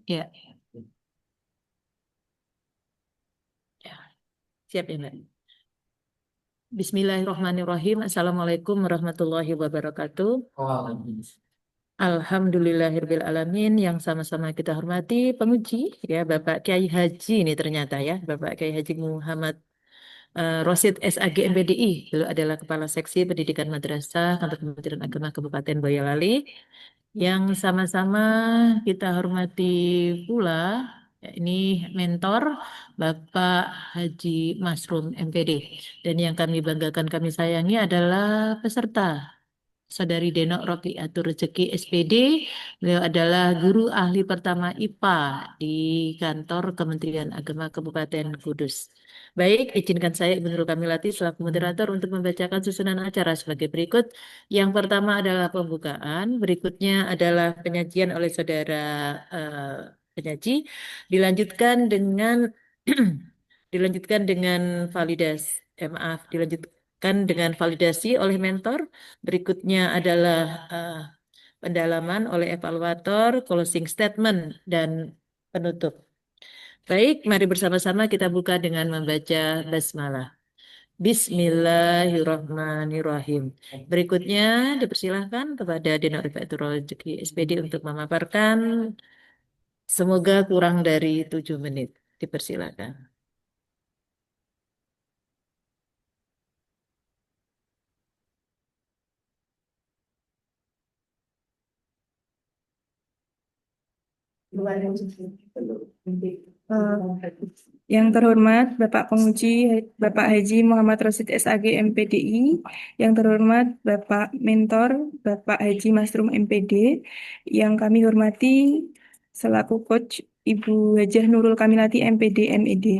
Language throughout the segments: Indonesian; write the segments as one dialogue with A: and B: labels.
A: Ya, ya. Siap ya, Mbak. Bismillahirrahmanirrahim. Assalamualaikum warahmatullahi wabarakatuh. Alhamdulillahirabbil alamin, yang sama-sama kita hormati penguji ya Bapak Kiai Haji ini ternyata ya Bapak Kiai Haji Muhammad Rosid SAG MPDI. Beliau adalah Kepala Seksi Pendidikan Madrasah Kantor Kementerian Agama Kabupaten Boyolali. Yang sama-sama kita hormati pula, ya, ini mentor Bapak Haji Masrum MPD. Dan yang kami banggakan, kami sayangi adalah peserta Saudari Denok Rofiatur Rezeki SPD. Beliau adalah guru ahli pertama IPA di kantor Kementerian Agama Kabupaten Kudus. Baik, izinkan saya Ibu Nurul Kamilati selaku moderator untuk membacakan susunan acara sebagai berikut. Yang pertama adalah pembukaan, berikutnya adalah penyajian oleh saudara eh, penyaji, dilanjutkan dengan dilanjutkan dengan validasi, maaf, dilanjutkan dengan validasi oleh mentor. Berikutnya adalah pendalaman oleh evaluator, closing statement, dan penutup. Baik, mari bersama-sama kita buka dengan membaca basmalah. Bismillahirrahmanirrahim. Berikutnya dipersilahkan kepada Denok Rifaatur Rezeki SPD untuk memaparkan, semoga kurang dari 7 menit. Dipersilakan.
B: Eh, Yang terhormat Bapak Penguji Bapak Haji Muhammad Rosid SAG MPDI, yang terhormat Bapak Mentor Bapak Haji Masrum MPD, yang kami hormati selaku Coach Ibu Hajah Nurul Kamilati MPD MED.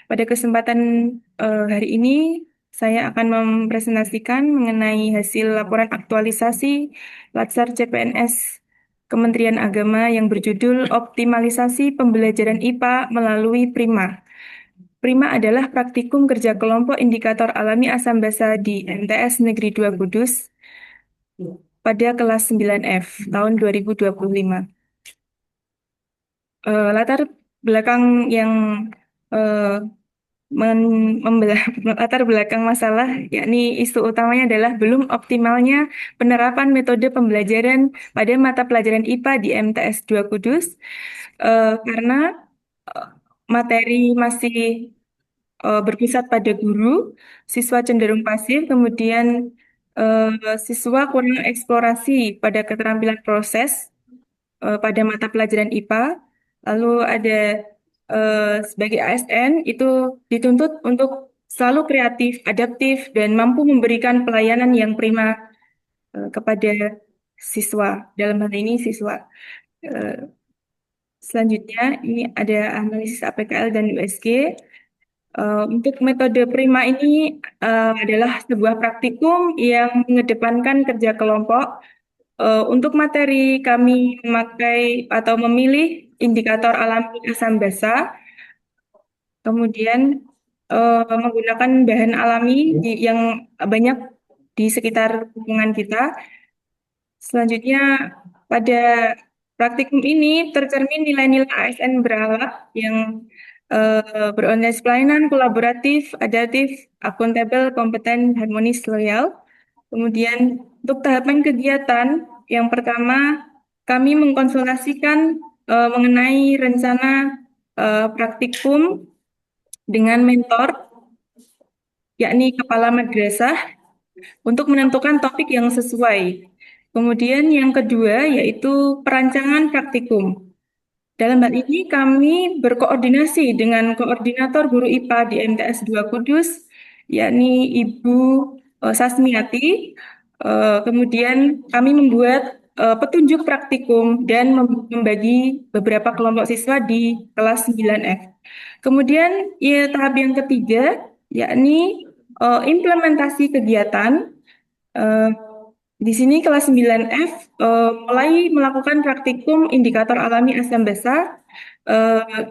B: Pada kesempatan hari ini saya akan mempresentasikan mengenai hasil laporan aktualisasi Latsar CPNS Kementerian Agama yang berjudul Optimalisasi Pembelajaran IPA melalui Prima. Prima adalah praktikum kerja kelompok indikator alami asam basa di MTS Negeri 2 Kudus pada kelas 9F tahun 2025. Latar belakang yang eh, latar belakang masalah, yakni isu utamanya adalah belum optimalnya penerapan metode pembelajaran pada mata pelajaran IPA di MTS 2 Kudus, karena eh, materi masih berpusat pada guru, siswa cenderung pasif, kemudian siswa kurang eksplorasi pada keterampilan proses pada mata pelajaran IPA. Lalu ada sebagai ASN itu dituntut untuk selalu kreatif, adaptif, dan mampu memberikan pelayanan yang prima kepada siswa. Dalam hal ini siswa. Eh, Selanjutnya ini ada analisis APKL dan USG. Untuk metode prima ini adalah sebuah praktikum yang mengedepankan kerja kelompok. Untuk materi kami memakai atau memilih indikator alami asam basa, kemudian menggunakan bahan alami yang banyak di sekitar lingkungan kita. Selanjutnya, pada praktikum ini tercermin nilai-nilai ASN berakhlak yang berorientasi pelayanan, kolaboratif, adaptif, akuntabel, kompeten, harmonis, loyal. Kemudian untuk tahapan kegiatan, yang pertama kami mengkonsultasikan mengenai rencana praktikum dengan mentor, yakni kepala madrasah, untuk menentukan topik yang sesuai. Kemudian yang kedua yaitu perancangan praktikum. Dalam hal ini kami berkoordinasi dengan koordinator guru IPA di MTS 2 Kudus, yakni Ibu Sasmiati. Kemudian kami membuat petunjuk praktikum dan membagi beberapa kelompok siswa di kelas 9F. Kemudian ya, tahap yang ketiga yakni implementasi kegiatan. Eh, di sini kelas 9F mulai melakukan praktikum indikator alami asam basa eh,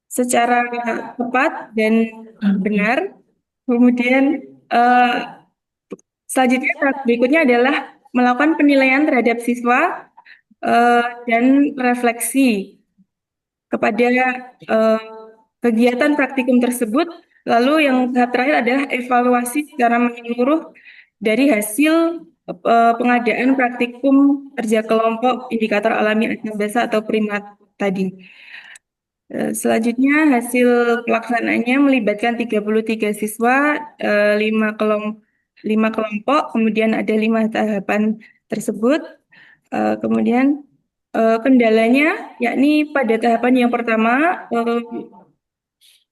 B: secara tepat dan benar. Kemudian eh, selanjutnya tahap berikutnya adalah melakukan penilaian terhadap siswa dan refleksi kepada eh, kegiatan praktikum tersebut. Lalu yang tahap terakhir adalah evaluasi secara menyeluruh dari hasil pengadaan praktikum kerja kelompok indikator alami anabasa atau primat tadi. Selanjutnya hasil pelaksanaannya melibatkan 33 siswa, 5 kelompok, kemudian ada 5 tahapan tersebut. Kemudian kendalanya yakni pada tahapan yang pertama,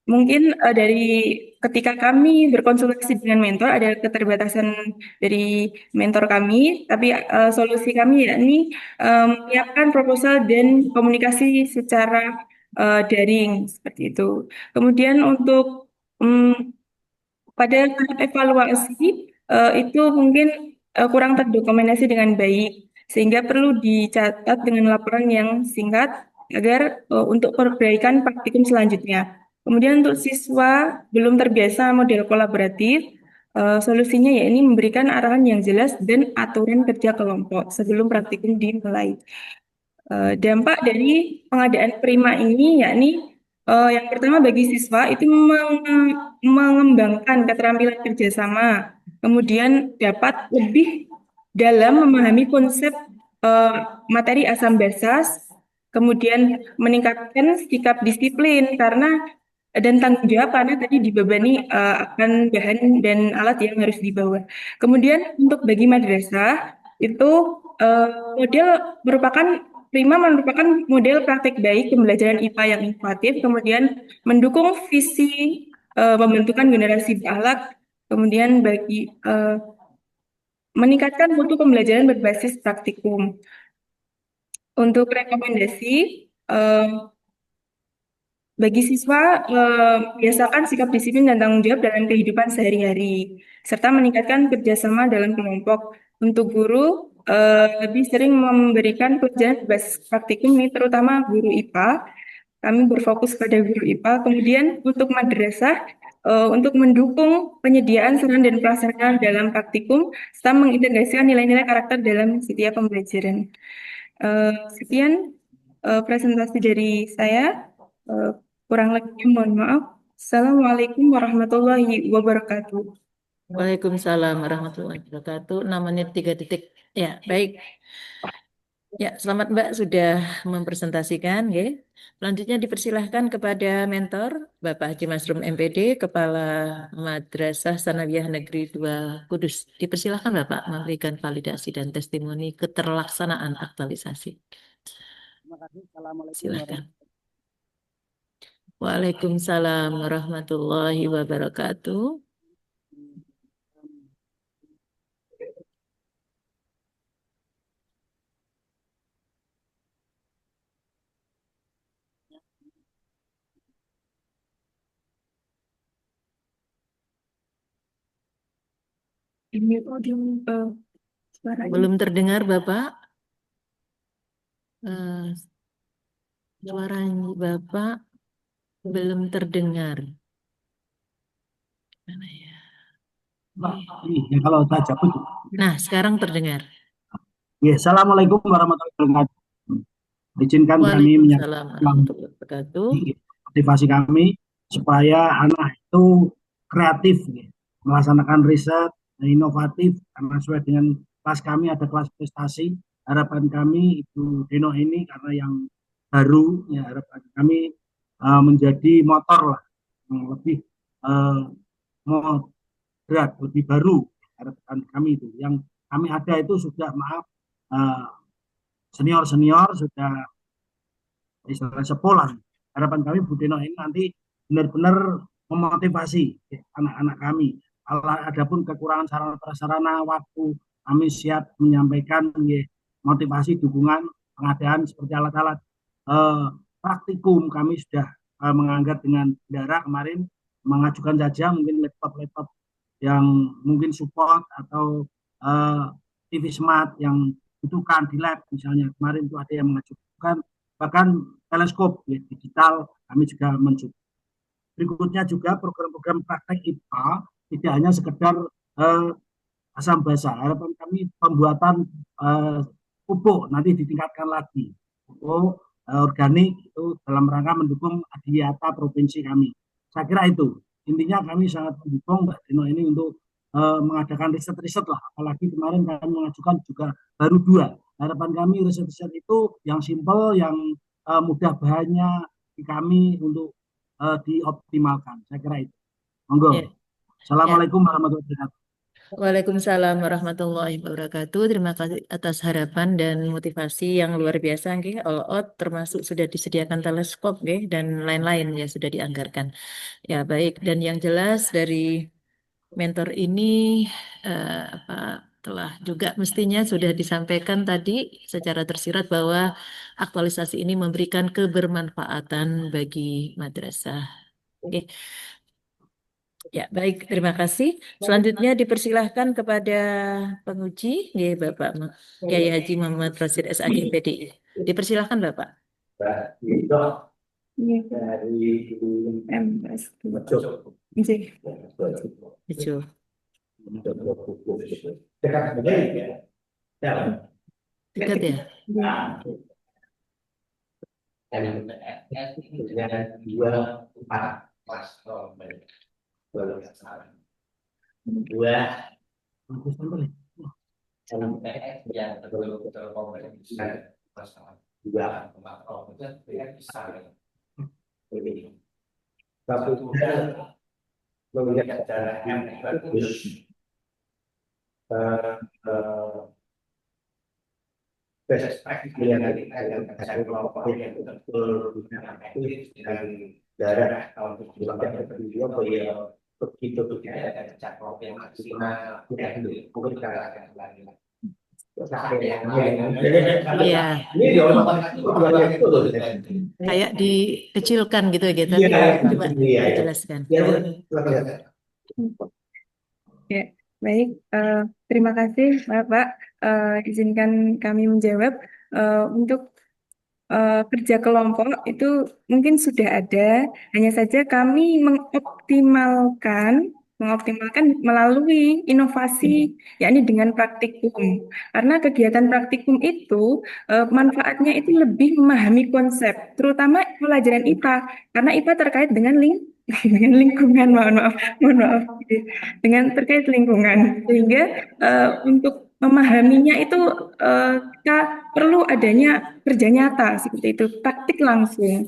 B: mungkin dari ketika kami berkonsultasi dengan mentor ada keterbatasan dari mentor kami, tapi solusi kami yakni menyiapkan proposal dan komunikasi secara daring seperti itu. Kemudian untuk pada tahap evaluasi itu mungkin kurang terdokumentasi dengan baik, sehingga perlu dicatat dengan laporan yang singkat agar untuk perbaikan praktikum selanjutnya. Kemudian untuk siswa belum terbiasa model kolaboratif, solusinya yakni memberikan arahan yang jelas dan aturan kerja kelompok sebelum praktikum dimulai. Dampak dari pengadaan Prima ini yakni yang pertama bagi siswa itu mengembangkan keterampilan kerjasama, kemudian dapat lebih dalam memahami konsep eh, materi asam basas, kemudian meningkatkan sikap disiplin karena dan tanggung jawab karena tadi dibebani akan bahan dan alat yang harus dibawa. Kemudian untuk bagi madrasah itu eh, model merupakan Prima merupakan model praktek baik pembelajaran IPA yang inovatif, kemudian mendukung visi pembentukan generasi berakhlak, kemudian bagi meningkatkan mutu pembelajaran berbasis praktikum. Untuk rekomendasi, eh, bagi siswa, biasakan sikap disiplin dan tanggung jawab dalam kehidupan sehari-hari, serta meningkatkan kerjasama dalam kelompok. Untuk guru, lebih sering memberikan pelajaran berbasis praktikum ini, terutama guru IPA. Kami berfokus pada guru IPA. Kemudian untuk madrasah, untuk mendukung penyediaan saran dan prasarana dalam praktikum, serta mengintegrasikan nilai-nilai karakter dalam setiap pembelajaran. Sekian presentasi dari saya. Eh, Kurang lebihnya mohon maaf. Assalamualaikum warahmatullahi wabarakatuh.
A: Waalaikumsalam warahmatullahi wabarakatuh. 6 menit 3 detik. Ya, baik. Ya, selamat Mbak sudah mempresentasikan. Ya. Selanjutnya dipersilahkan kepada mentor Bapak Haji Masrum MPD, Kepala Madrasah Sanawiyah Negeri 2 Kudus. Dipersilahkan Bapak memberikan validasi dan testimoni keterlaksanaan aktualisasi.
C: Terima kasih. Assalamualaikum
A: Silakan.
C: warahmatullahi
A: Waalaikumsalam warahmatullahi wabarakatuh.
B: Ini audio suaranya.
A: Belum terdengar Bapak? Eh, Suara Bapak belum terdengar. Mana ya?
C: Ya, kalau tak cabut.
A: Nah, sekarang terdengar.
C: Ya, Assalamualaikum warahmatullahi wabarakatuh. Izinkan kami
A: Waalaikumsalam
C: menyampaikan
A: warahmatullahi wabarakatuh.
C: motivasi kami supaya anak itu kreatif, ya, melaksanakan riset inovatif karena sesuai dengan kelas kami ada kelas prestasi. Harapan kami itu Deno ini karena yang baru, ya harapan kami menjadi motor lah yang lebih uh, moderat, lebih baru. Harapan kami itu yang kami ada itu sudah maaf senior senior sudah istilah sekolah. Harapan kami Bu Deno ini nanti benar-benar memotivasi anak-anak kami. Adapun kekurangan sarana prasarana waktu, kami siap menyampaikan motivasi dukungan pengadaan seperti alat-alat praktikum. Kami sudah mengangkat dengan bendara kemarin, mengajukan saja mungkin laptop-laptop yang mungkin support atau TV smart yang butuhkan di lab misalnya. Kemarin itu ada yang mengajukan bahkan teleskop ya, digital kami juga mencoba. Berikutnya juga program-program praktek IPA tidak hanya sekedar asam basa. Harapan kami pembuatan pupuk nanti ditingkatkan lagi. Pupuk organik itu dalam rangka mendukung adiata provinsi kami. Saya kira itu. Intinya kami sangat mendukung Mbak Dino ini untuk mengadakan riset-riset lah. Apalagi kemarin kami mengajukan juga baru 2. Harapan kami riset-riset itu yang simpel, yang mudah bahannya di kami untuk dioptimalkan. Saya kira itu.
A: Ya,
C: Monggo.
A: ya.
C: Assalamualaikum warahmatullahi wabarakatuh.
A: Waalaikumsalam warahmatullahi wabarakatuh. Terima kasih atas harapan dan motivasi yang luar biasa, nggih. All termasuk sudah disediakan teleskop, nggih, dan lain-lain ya sudah dianggarkan. Ya, baik. Dan yang jelas dari mentor ini apa telah juga mestinya sudah disampaikan tadi secara tersirat bahwa aktualisasi ini memberikan kebermanfaatan bagi madrasah. Oke. Ya, baik, terima kasih. Selanjutnya dipersilahkan kepada penguji, ya, Bapak Kiai Haji Muhammad Rashid SAG PDI. Dipersilahkan, Bapak. Hijau. Dekat ya?
D: Best practice yang saya kelompok yang betul dengan darah untuk dilakukan beliau ya begitu tidak ada cakup yang maksimal tidak mungkin kita akan lagi.
A: Iya,
D: Ini
A: kayak dikecilkan gitu ya, gitu. Coba dijelaskan.
B: Ya, baik. Terima kasih, Bapak. Izinkan kami menjawab. Untuk kerja kelompok itu mungkin sudah ada, hanya saja kami mengoptimalkan melalui inovasi, yakni dengan praktikum. Karena kegiatan praktikum itu manfaatnya itu lebih memahami konsep, terutama pelajaran IPA, karena IPA terkait dengan dengan lingkungan, mohon maaf, dengan terkait lingkungan, sehingga untuk memahaminya itu kita perlu adanya kerja nyata seperti itu, praktik langsung.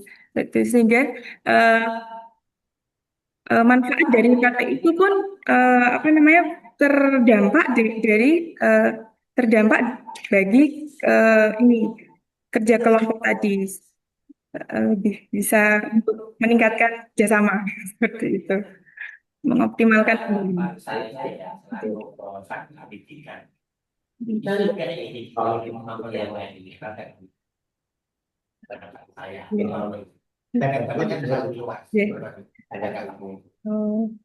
B: Sehingga eh, manfaat dari praktik itu pun apa namanya eh, terdampak bagi ini kerja kelompok tadi, lebih bisa untuk meningkatkan kerjasama seperti itu, mengoptimalkan.
D: Kalau kita mampu yang lain ini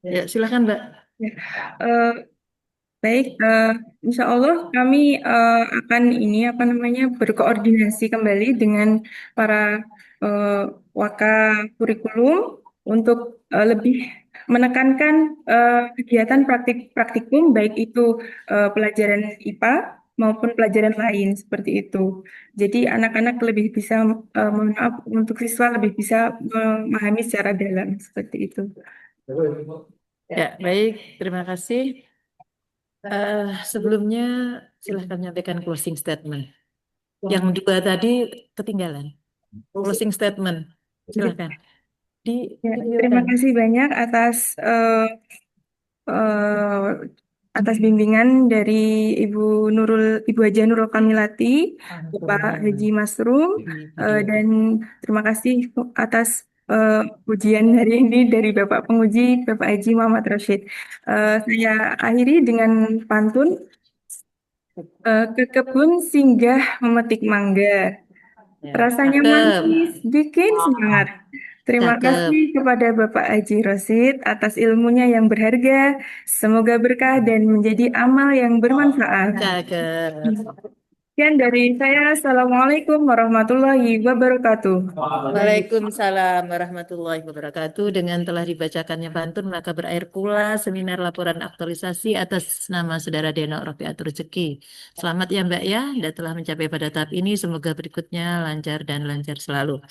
A: Ya, silakan, Mbak.
B: Baik, insya Allah kami akan berkoordinasi kembali dengan para waka kurikulum untuk lebih menekankan kegiatan praktikum baik itu pelajaran IPA maupun pelajaran lain seperti itu. Jadi anak-anak lebih bisa, untuk siswa lebih bisa memahami secara dalam seperti itu.
A: Ya, baik. Terima kasih. Sebelumnya silahkan menyampaikan closing statement. Yang 2 tadi ketinggalan. Closing statement. Silahkan.
B: Terima kasih banyak atas bimbingan dari Ibu Haja Nurul Kamilati, Bapak Haji Masrum, dan terima kasih atas ujian hari ini dari Bapak Penguji, Bapak Haji Muhammad Rashid. Saya akhiri dengan pantun. Ke kebun singgah memetik mangga. Rasanya manis, bikin semangat. Terima
A: Cakep.
B: kasih kepada Bapak Haji Rosid atas ilmunya yang berharga. Semoga berkah dan menjadi amal yang bermanfaat.
A: Cakep.
B: Sekian dari saya. Assalamualaikum warahmatullahi wabarakatuh.
A: Waalaikumsalam warahmatullahi wabarakatuh. Dengan telah dibacakannya pantun, maka berakhir pula seminar laporan aktualisasi atas nama Saudara Denok Rofiatur Rezeki. Selamat ya Mbak ya, dan telah mencapai pada tahap ini. Semoga berikutnya lancar dan lancar selalu.